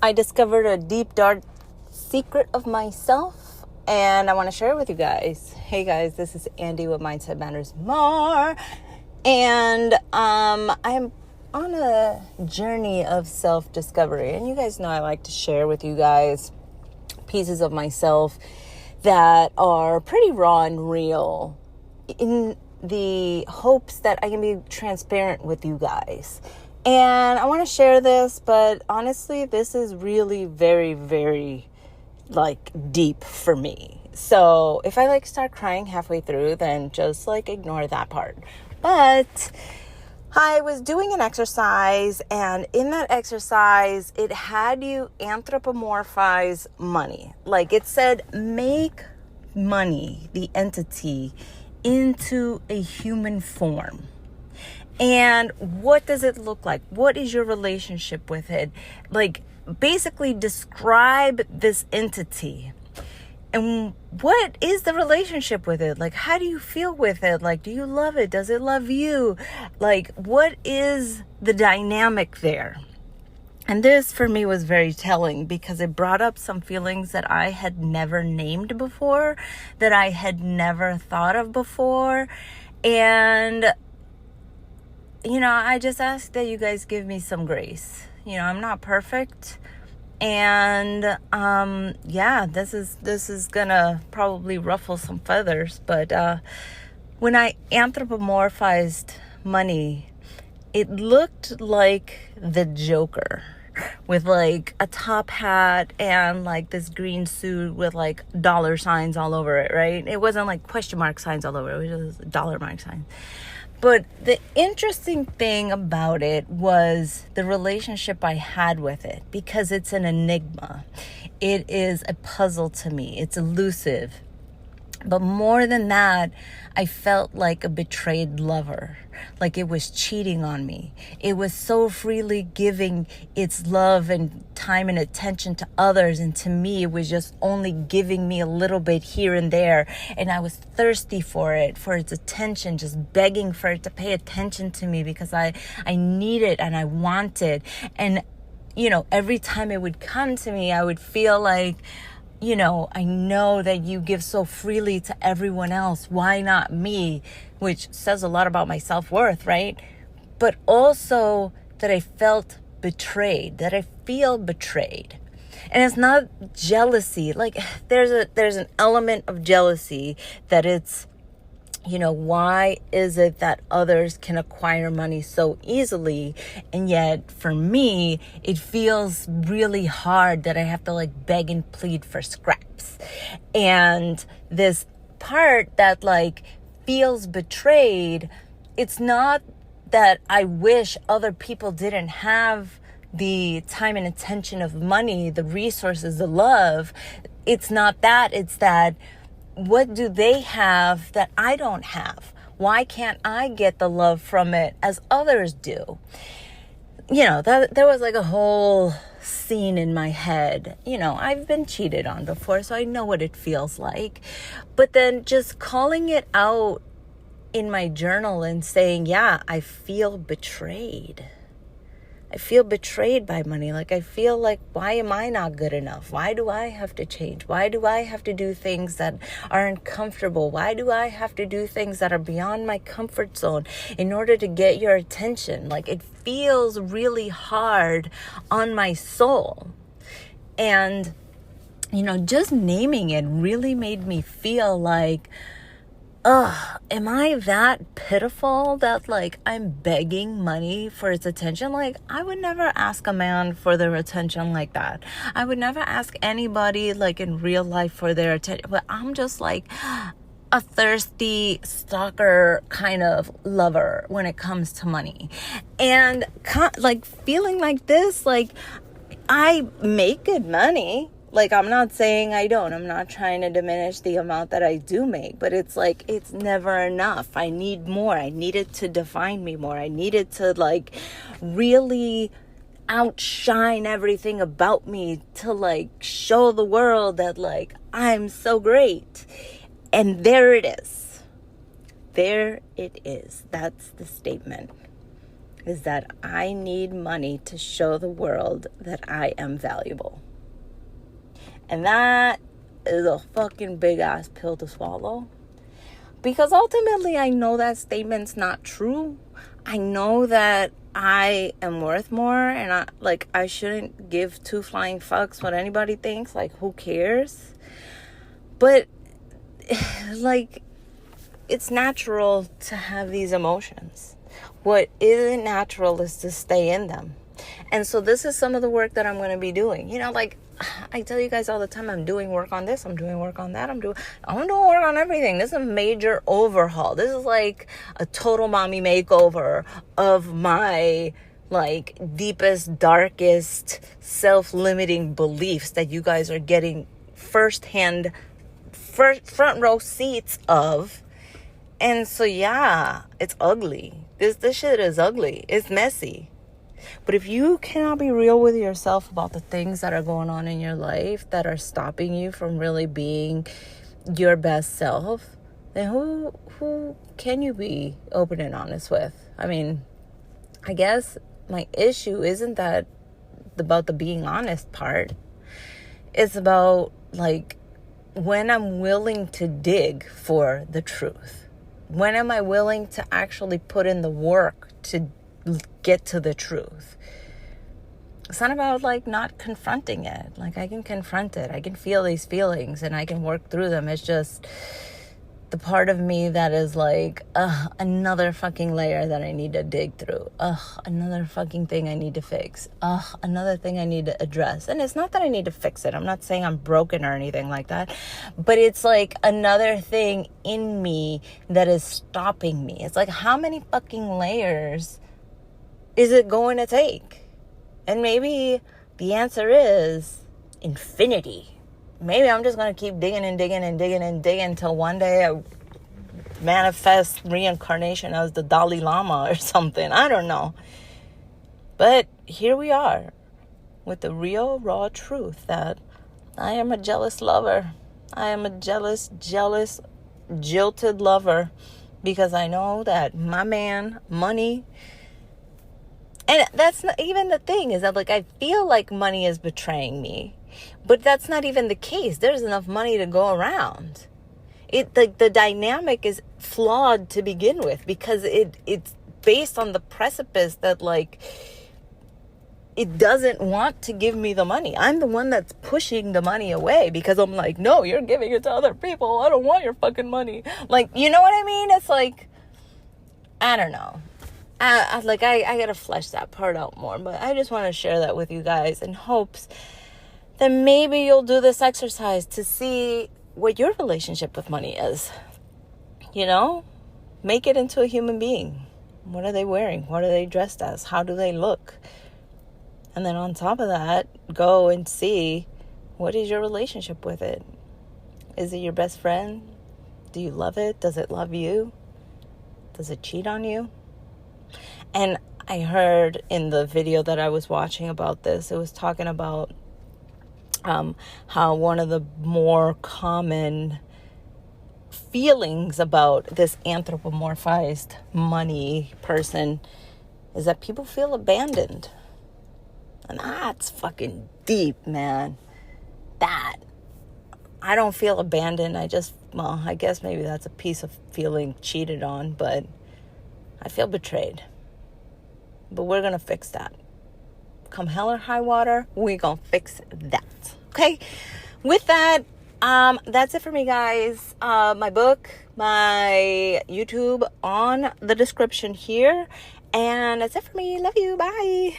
I discovered a deep, dark secret of myself, and I want to share it with you guys. Hey guys, this is Andy with Mindset Matters More, and I'm on a journey of self-discovery, and you guys know I like to share with you guys pieces of myself that are pretty raw and real in the hopes that I can be transparent with you guys. And I want to share this, but honestly, this is really very, very deep for me. So if I start crying halfway through, then just ignore that part. But I was doing an exercise, and in that exercise, it had you anthropomorphize money. It said, make money, the entity, into a human form. And what does it look like? What is your relationship with it? Basically describe this entity. And what is the relationship with it? How do you feel with it? Do you love it? Does it love you? What is the dynamic there? And this for me was very telling because it brought up some feelings that I had never named before, that I had never thought of before. And I just ask that you guys give me some grace. I'm not perfect. And, this is gonna probably ruffle some feathers. But, when I anthropomorphized money, it looked like the Joker with a top hat and this green suit with dollar signs all over it, right? It wasn't question mark signs all over it. It was just dollar mark signs. But the interesting thing about it was the relationship I had with it, because it's an enigma. It is a puzzle to me. It's elusive. But more than that, I felt like a betrayed lover, like it was cheating on me. It was so freely giving its love and time and attention to others. And to me, it was just only giving me a little bit here and there. And I was thirsty for it, for its attention, just begging for it to pay attention to me because I need it and I want it. And, every time it would come to me, I would feel like, I know that you give so freely to everyone else. Why not me? Which says a lot about my self-worth, right? But also that I felt betrayed, that I feel betrayed. And it's not jealousy. There's an element of jealousy that it's, why is it that others can acquire money so easily? And yet for me, it feels really hard that I have to beg and plead for scraps. And this part that feels betrayed, it's not that I wish other people didn't have the time and attention of money, the resources, the love. It's not that. It's that, what do they have that I don't have? Why can't I get the love from it as others do? That there was a whole scene in my head. I've been cheated on before, so I know what it feels like. But then just calling it out in my journal and saying, yeah, I feel betrayed. I feel betrayed by money. I feel why am I not good enough? Why do I have to change? Why do I have to do things that aren't comfortable? Why do I have to do things that are beyond my comfort zone in order to get your attention? It feels really hard on my soul. And, just naming it really made me feel am I that pitiful that I'm begging money for its attention? I would never ask a man for their attention like that. I would never ask anybody in real life for their attention. But I'm just a thirsty stalker kind of lover when it comes to money. And feeling like this, I make good money. I'm not saying I don't. I'm not trying to diminish the amount that I do make. But it's it's never enough. I need more. I need it to define me more. I need it to really outshine everything about me to show the world that I'm so great. And there it is. There it is. That's the statement. is that I need money to show the world that I am valuable. And that is a fucking big ass pill to swallow. Because ultimately, I know that statement's not true. I know that I am worth more, and I shouldn't give two flying fucks what anybody thinks. Like, who cares? But like, it's natural to have these emotions. What isn't natural is to stay in them. And so this is some of the work that I'm going to be doing. You know, like I tell you guys all the time, I'm doing work on this, I'm doing work on that, I'm doing work on everything. This is a major overhaul. This is like a total mommy makeover of my like deepest, darkest, self-limiting beliefs that you guys are getting firsthand, front row seats of. And so yeah, it's ugly. This shit is ugly. It's messy. But if you cannot be real with yourself about the things that are going on in your life that are stopping you from really being your best self, then who can you be open and honest with? I mean, I guess my issue isn't that about the being honest part. It's about like when I'm willing to dig for the truth. When am I willing to actually put in the work to get to the truth? It's not about like not confronting it. Like, I can confront it. I can feel these feelings and I can work through them. It's just the part of me that is like, another fucking layer that I need to dig through. Another fucking thing I need to fix. Another thing I need to address. And it's not that I need to fix it. I'm not saying I'm broken or anything like that. But it's like another thing in me that is stopping me. It's like, how many fucking layers is it going to take? And maybe the answer is infinity. Maybe I'm just going to keep digging and digging and digging and digging until one day I manifest reincarnation as the Dalai Lama or something. I don't know. But here we are with the real, raw truth that I am a jealous lover. I am a jealous, jilted lover, because I know that my man, money. And that's not even the thing, is that like I feel like money is betraying me. But that's not even the case. There's enough money to go around. The dynamic is flawed to begin with, because it's based on the precipice that like it doesn't want to give me the money. I'm the one that's pushing the money away, because I'm like, no, you're giving it to other people. I don't want your fucking money. Like, you know what I mean? It's like, I don't know. I gotta flesh that part out more, but I just want to share that with you guys in hopes that maybe you'll do this exercise to see what your relationship with money is. You know, make it into a human being. What are they wearing? What are they dressed as? How do they look? And then on top of that, go and see, what is your relationship with it? Is it your best friend? Do you love it? Does it love you? Does it cheat on you? And I heard in the video that I was watching about this, it was talking about how one of the more common feelings about this anthropomorphized money person is that people feel abandoned. And that's fucking deep, man. That. I don't feel abandoned. I guess maybe that's a piece of feeling cheated on, but I feel betrayed. But we're going to fix that. Come hell or high water, we're going to fix that. Okay? With that, that's it for me, guys. My book, my YouTube on the description here. And that's it for me. Love you. Bye.